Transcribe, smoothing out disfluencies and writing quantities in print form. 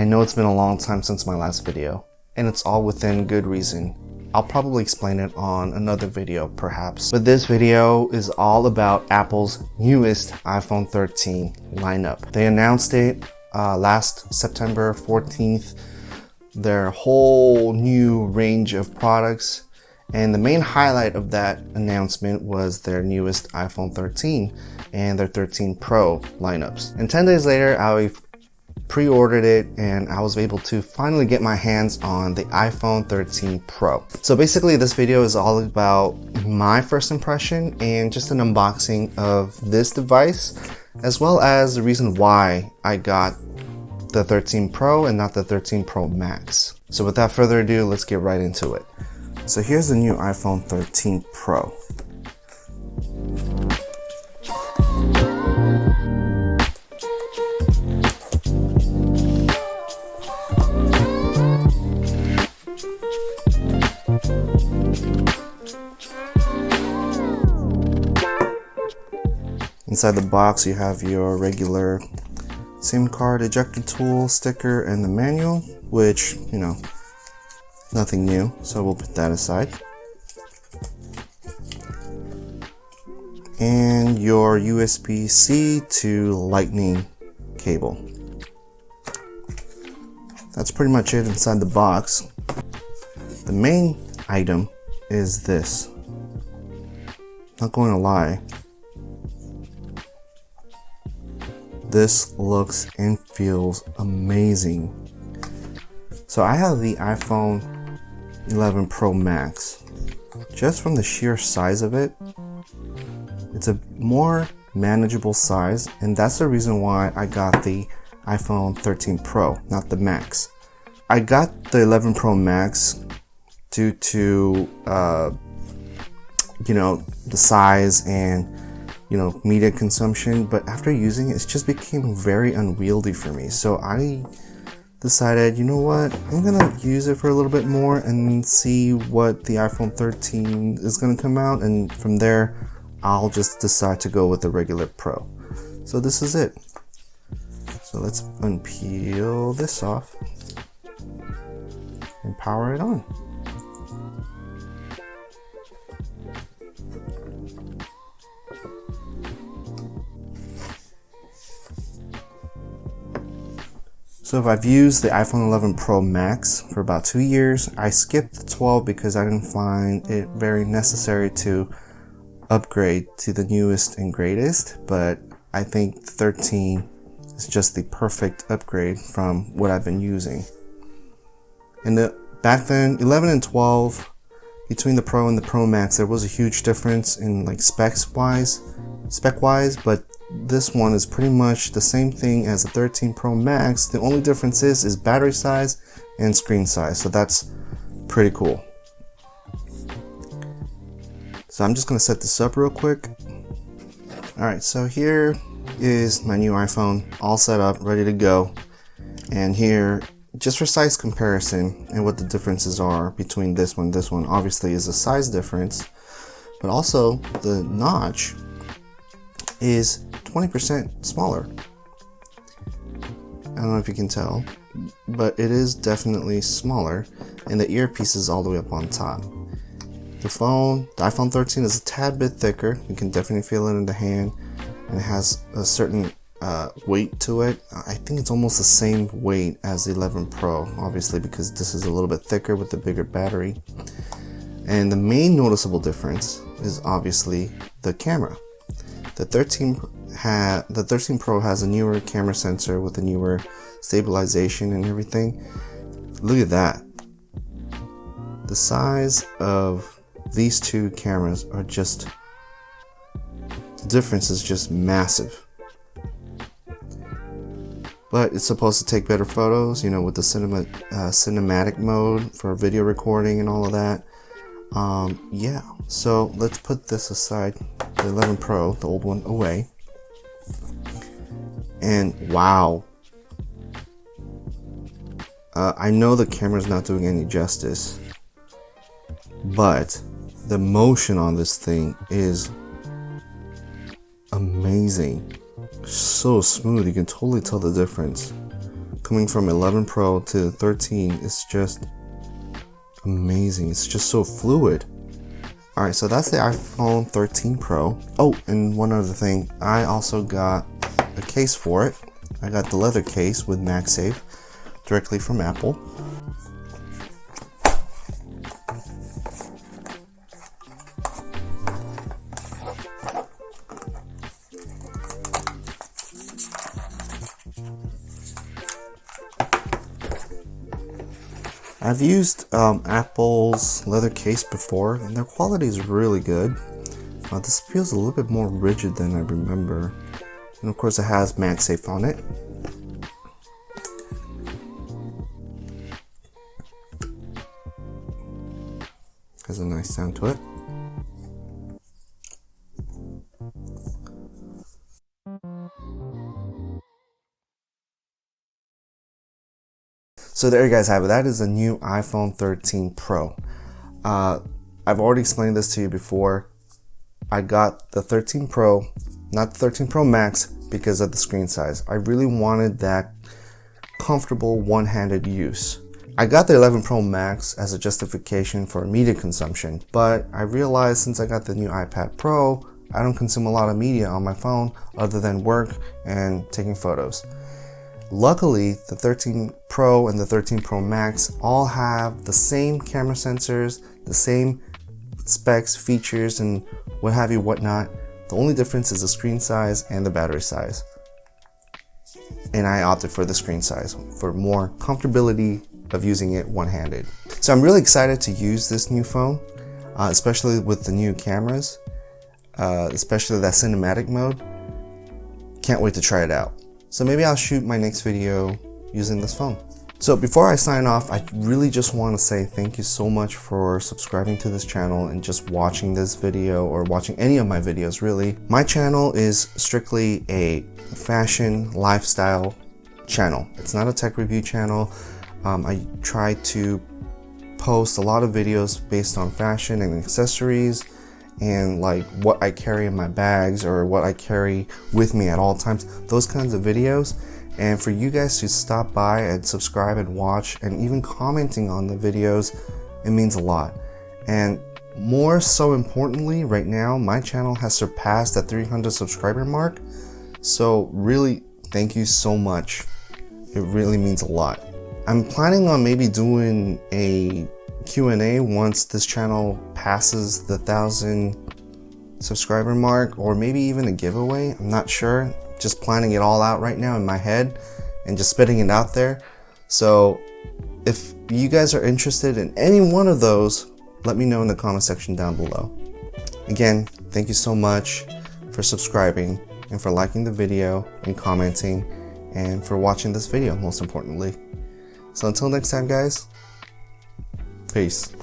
I know it's been a long time since my last video, and it's all within good reason. I'll probably explain it on another video perhaps, but this video is all about Apple's newest iPhone 13 lineup. They announced it last September 14th, their whole new range of products, and the main highlight of that announcement was their newest iPhone 13 and their 13 Pro lineups. And 10 days later, I pre-ordered it and I was able to finally get my hands on the iPhone 13 Pro. So basically this video is all about my first impression and just an unboxing of this device, as well as the reason why I got the 13 Pro and not the 13 Pro Max. So without further ado, let's get right into it. So here's the new iPhone 13 Pro. Inside the box you have your regular SIM card ejector tool, sticker, and the manual, which, you know, nothing new, so we'll put that aside. And your USB-C to Lightning cable. That's pretty much it inside the box. The main item is this. Not going to lie, this looks and feels amazing. So I have the iPhone 11 Pro Max. Just from the sheer size of it, it's a more manageable size, and that's the reason why I got the iPhone 13 Pro, not the Max. I got the 11 Pro Max due to you know, the size and, you know, media consumption, but after using it, it just became very unwieldy for me. So I decided, you know what, I'm gonna use it for a little bit more and see what the iPhone 13 is gonna come out, and from there I'll just decide to go with the regular Pro. So this is it. So let's unpeel this off and power it on. So if I've used the iPhone 11 Pro Max for about 2 years, I skipped the 12 because I didn't find it very necessary to upgrade to the newest and greatest, but I think 13 is just the perfect upgrade from what I've been using. And back then, 11 and 12, between the Pro and the Pro Max, there was a huge difference in like spec wise, but this one is pretty much the same thing as the 13 Pro Max. The only difference is battery size and screen size, so that's pretty cool. So I'm just gonna set this up real quick. Alright, so here is my new iPhone all set up, ready to go. And here, just for size comparison and what the differences are between this one, obviously is a size difference, but also the notch is 20% smaller. I don't know if you can tell, but it is definitely smaller, and the earpiece is all the way up on top. The iPhone 13 is a tad bit thicker. You can definitely feel it in the hand, and it has a certain weight to it. I think it's almost the same weight as the 11 Pro, obviously, because this is a little bit thicker with the bigger battery. And the main noticeable difference is obviously the camera. The 13 Pro has a newer camera sensor with a newer stabilization and everything. Look at that. The size of these two cameras are just, the difference is just massive. But it's supposed to take better photos, you know, with the cinematic mode for video recording and all of that. Yeah, so let's put this aside, the 11 Pro, the old one, away. And wow, I know the camera's not doing any justice, but the motion on this thing is amazing. So smooth, you can totally tell the difference coming from 11 Pro to 13 is just amazing. It's just so fluid. Alright, so that's the iPhone 13 Pro. Oh, and one other thing, I also got a case for it. I got the leather case with MagSafe directly from Apple. I've used Apple's leather case before, and their quality is really good. This feels a little bit more rigid than I remember. And of course it has MagSafe on it. Has a nice sound to it. So there you guys have it. That is a new iPhone 13 Pro. I've already explained this to you before. I got the 13 Pro, not the 13 Pro Max, because of the screen size. I really wanted that comfortable one-handed use. I got the 11 Pro Max as a justification for media consumption, but I realized since I got the new iPad Pro, I don't consume a lot of media on my phone other than work and taking photos. Luckily, the 13 Pro and the 13 Pro Max all have the same camera sensors, the same specs, features, and what have you, whatnot. The only difference is the screen size and the battery size. And I opted for the screen size for more comfortability of using it one-handed. So I'm really excited to use this new phone, especially with the new cameras, especially that cinematic mode. Can't wait to try it out. So maybe I'll shoot my next video using this phone. So before I sign off, I really just want to say thank you so much for subscribing to this channel and just watching this video or watching any of my videos really. My channel is strictly a fashion lifestyle channel. It's not a tech review channel. I try to post a lot of videos based on fashion and accessories and like what I carry in my bags or what I carry with me at all times, those kinds of videos. And for you guys to stop by and subscribe and watch and even commenting on the videos, it means a lot. And more so importantly, right now my channel has surpassed the 300 subscriber mark, so really thank you so much. It really means a lot. I'm planning on maybe doing a Q&A once this channel passes the 1,000 subscriber mark, or maybe even a giveaway. I'm not sure, just planning it all out right now in my head and just spitting it out there. So if you guys are interested in any one of those, let me know in the comment section down below. Again, thank you so much for subscribing and for liking the video and commenting and for watching this video, most importantly. So until next time guys, peace.